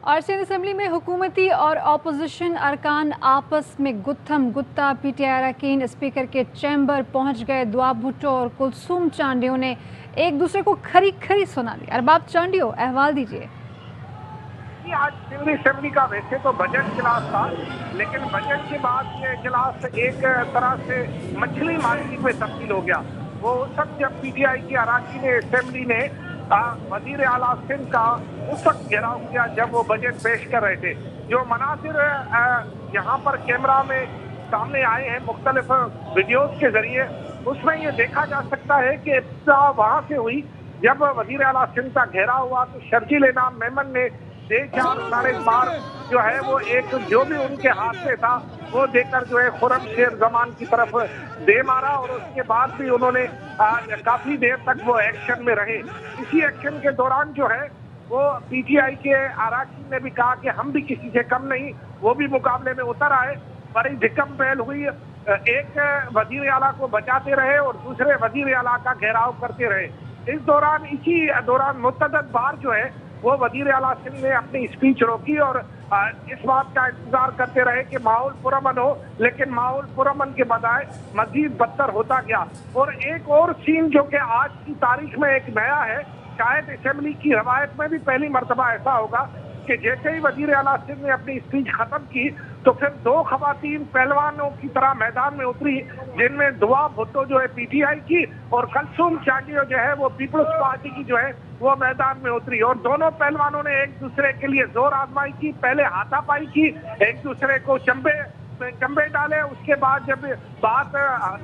और सिंध असम्बली में हुकूमती और अपोजिशन अरकान आपस में गुत्थम गुत्ता। पीटीआई अरकान स्पीकर के चैम्बर पहुंच गए। दुआ भुट्टो और कुलसूम चांडियो ने एक दूसरे को खरी खरी सुना दी। अरबाब चांडियो, अहवाल दीजिए। आज सिंध असेंबली का वैसे तो बजट इजलास था, लेकिन बजट के बाद ये इजलास एक तरह से मछली मार्केट में तब्दील हो गया। वो उस वक्त जब पीटीआई की अरकान असेंबली ने वजीर आला सिंध का उस वक्त घेराव किया जब वो बजट पेश कर रहे थे। जो मनासिर यहाँ पर कैमरा में सामने आए हैं मुख्तलिफ वीडियोज के जरिए, उसमें ये देखा जा सकता है कि इब्तिदा वहाँ से हुई जब वजीर आला सिंध का घेराव हुआ तो शर्जील इनाम मेमन ने 4.5 बार जो है वो एक जो भी उनके हाथ में था वो देकर जो है खुर्रमशेर जमान की तरफ दे मारा, और उसके बाद भी उन्होंने काफी देर तक वो एक्शन में रहे। इसी एक्शन के दौरान जो है वो पीटीआई के अरकान ने भी कहा कि हम भी किसी से कम नहीं, वो भी मुकाबले में उतर आए। बड़ी धिक्कम पहल हुई, एक वजीर आला को बचाते रहे और दूसरे वजीर आला का घेराव करते रहे। इसी दौरान मुतअद्दिद बार जो है वो वजीर आला सिंध ने अपनी स्पीच रोकी और इस बात का इंतजार करते रहे कि माहौल पुरअमन हो, लेकिन माहौल पुरअमन के बजाय मजीद बदतर होता गया। और एक और सीन जो कि आज की तारीख में एक नया है, शायद असेंबली की रवायत में भी पहली मर्तबा ऐसा होगा कि जैसे ही वजीर आला सिंध ने अपनी स्पीच खत्म की तो फिर 2 खवातीन पहलवानों की तरह मैदान में उतरी, जिनमें दुआ भुट्टो जो है पीटीआई की और कुलसूम चांडियो जो है वो पीपल्स पार्टी की जो है वो मैदान में उतरी। और दोनों पहलवानों ने एक दूसरे के लिए जोर आजमाई की, पहले हाथापाई की, एक दूसरे को चंबे डाले। उसके बाद जब बात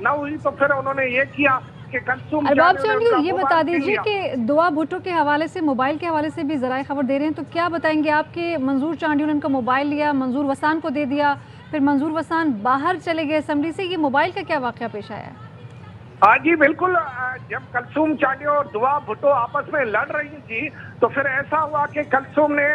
न हुई तो फिर उन्होंने ये किया कि कुलसूम अरबाब चांडियो, ये बता दीजिए कि दुआ भुट्टो के हवाले से, मोबाइल के हवाले से भी जराए खबर दे रहे हैं, तो क्या बताएंगे आपके मंजूर चांडियो ने उनका मोबाइल लिया, मंजूर वसान को दे दिया, फिर मंजूर वसान बाहर चले गए असेंबली से, ये मोबाइल का क्या वाकया पेश आया है? हाँ जी बिल्कुल, जब कुलसूम चांडियो और दुआ भुट्टो आपस में लड़ रही थी तो फिर ऐसा हुआ कि कुलसूम ने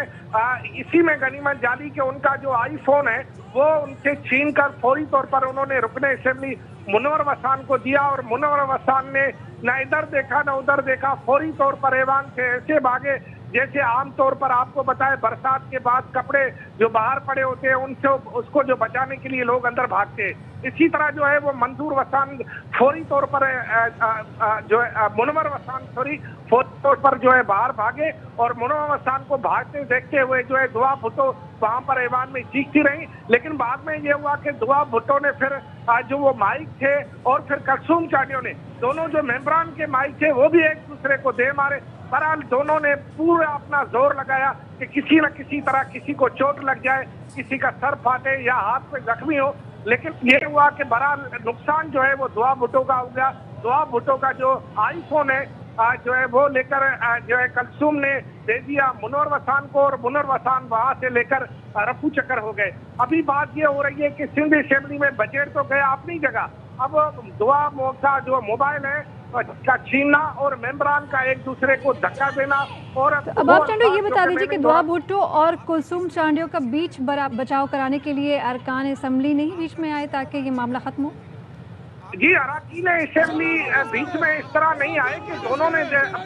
इसी में गनीमत जाली कि उनका जो आईफोन है वो उनसे छीन कर फौरी तौर पर उन्होंने रुकने असेंबली मुनव्वर वसान को दिया, और मुनव्वर वसान ने न इधर देखा न उधर देखा, फौरी तौर पर ऐवान से ऐसे भागे जैसे आमतौर पर आपको बताए बरसात के बाद कपड़े जो बाहर पड़े होते हैं उनसे उसको जो बचाने के लिए लोग अंदर भागते हैं, इसी तरह जो है वो मंजूर वसान फौरी तौर पर जो है मुनव्वर वसान फौरी तौर पर जो है बाहर भागे, और मुनव्वर वसान को भागते देखते हुए जो है दुआ भुट्टो वहां पर ऐवान में चीखती रही। लेकिन बाद में ये हुआ कि दुआ भुट्टो ने फिर जो वो माइक थे और फिर कुलसूम चांडियो ने, दोनों जो मेंबरान के माइक थे वो भी एक दूसरे को दे मारे। बहरहाल दोनों ने पूरा अपना जोर लगाया कि किसी न किसी तरह किसी को चोट लग जाए, किसी का सर फाटे या हाथ पे जख्मी हो। लेकिन ये हुआ कि बहरहाल नुकसान जो है वो दुआ भुट्टो का हो गया। दुआ भुट्टो का जो आईफोन है जो है वो लेकर जो है कुलसूम ने दे दिया मुनव्वर वसान को, और मुनव्वर वसान वहां से लेकर रफू चक्कर हो गए। अभी बात ये हो रही है कि सिंध असेंबली में बजट तो गया अपनी जगह, अब दुआ का जो मोबाइल है का छीनना और मेंबरान का एक दूसरे को धक्का देना। और अरबाब चांडियो, ये बता दीजिए कि दुआ भुट्टो और कुलसूम चांडियो का बीच बचाव कराने के लिए अरकान असेंबली नहीं बीच में आए ताकि ये मामला खत्म हो? जी, अरकान असेंबली बीच में इस तरह नहीं आए कि दोनों ने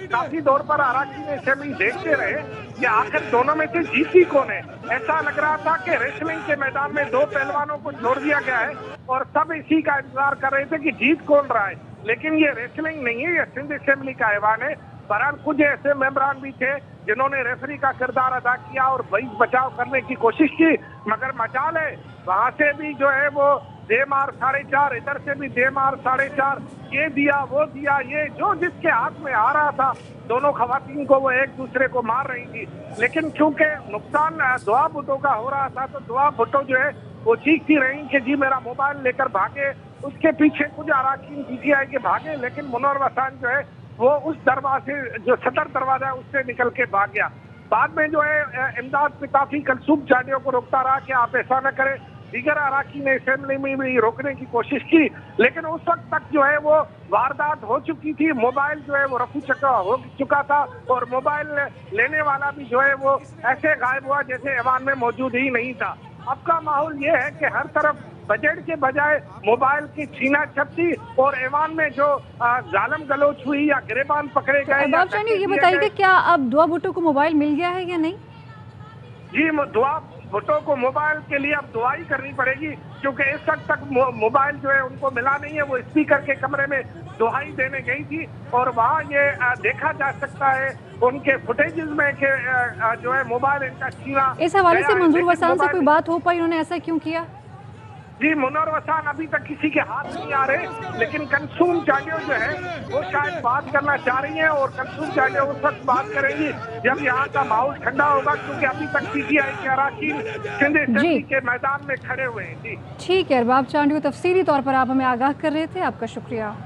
काफी दौर पर अरकान असेंबली देखते रहे कि आखिर दोनों में से जीती कौन है। ऐसा लग रहा था कि रेसलिंग के मैदान में 2 पहलवानों को छोड़ दिया गया है और सब इसी का इंतजार कर रहे थे कि जीत कौन रहा है। लेकिन ये रेसलिंग नहीं है, ये सिंध असेंबली का ऐवान है। बहरहाल कुछ ऐसे मेंबरान भी थे जिन्होंने रेफरी का किरदार अदा किया और बीच बचाव करने की कोशिश की, मगर मचाल है वहां से भी जो है वो दे मार 4.5, इधर से भी दे मार 4.5, ये दिया वो दिया, ये जो जिसके हाथ में आ रहा था दोनों खवातीन को वो एक दूसरे को मार रही थी। लेकिन क्योंकि नुकसान दुआ भुट्टो का हो रहा था तो दुआ भुट्टो जो है वो चीखती रही कि जी मेरा मोबाइल लेकर भागे। उसके पीछे कुछ अरकान पीटीआई के भागे, लेकिन मुनव्वर वसान जो है वो उस दरवाजे जो सदर दरवाजा है उससे निकल के भाग गया। बाद में जो है इमदाद पिताफी कुलसूम चांडियो को रोकता रहा कि आप ऐसा न करें। दीगर अरकान असेंबली में भी रोकने की कोशिश की, लेकिन उस वक्त तक जो है वो वारदात हो चुकी थी। मोबाइल जो है वो रफू चक्कर हो चुका था और मोबाइल लेने वाला भी जो है वो ऐसे गायब हुआ जैसे ऐवान में मौजूद ही नहीं था। अब का माहौल ये है कि हर तरफ बजट के बजाय मोबाइल की छीना झपटी और ऐवान में जो जालम गलोच हुई या गिरेबान पकड़े गए। अरबाब चांडियो, ये बताइए कि क्या अब दुआ भुट्टो को मोबाइल मिल गया है या नहीं? जी दुआ भुट्टो को मोबाइल के लिए अब दुआ ही करनी पड़ेगी, क्योंकि इस वक्त तक मोबाइल जो है उनको मिला नहीं है। वो स्पीकर के कमरे में दुहाई देने गई थी और वहाँ ये देखा जा सकता है उनके फुटेजेस में कि जो है मोबाइल इनका छीना। इस हवाले से मंजूर वसान से कोई बात हो पाई, उन्होंने ऐसा क्यों किया? जी मुनव्वर वसान अभी तक किसी के हाथ नहीं आ रहे, लेकिन कलसूम चांडियो जो है वो शायद बात करना चाह रही हैं और कलसूम चांडियो उस वक्त बात करेंगी जब यहाँ का माहौल ठंडा होगा, क्योंकि अभी तक पीटीआई के अरकान सिंध असेंबली के मैदान में खड़े हुए हैं। जी ठीक है, अरबाब चांडियो, तफसीली तौर पर आप हमें आगाह कर रहे थे, आपका शुक्रिया।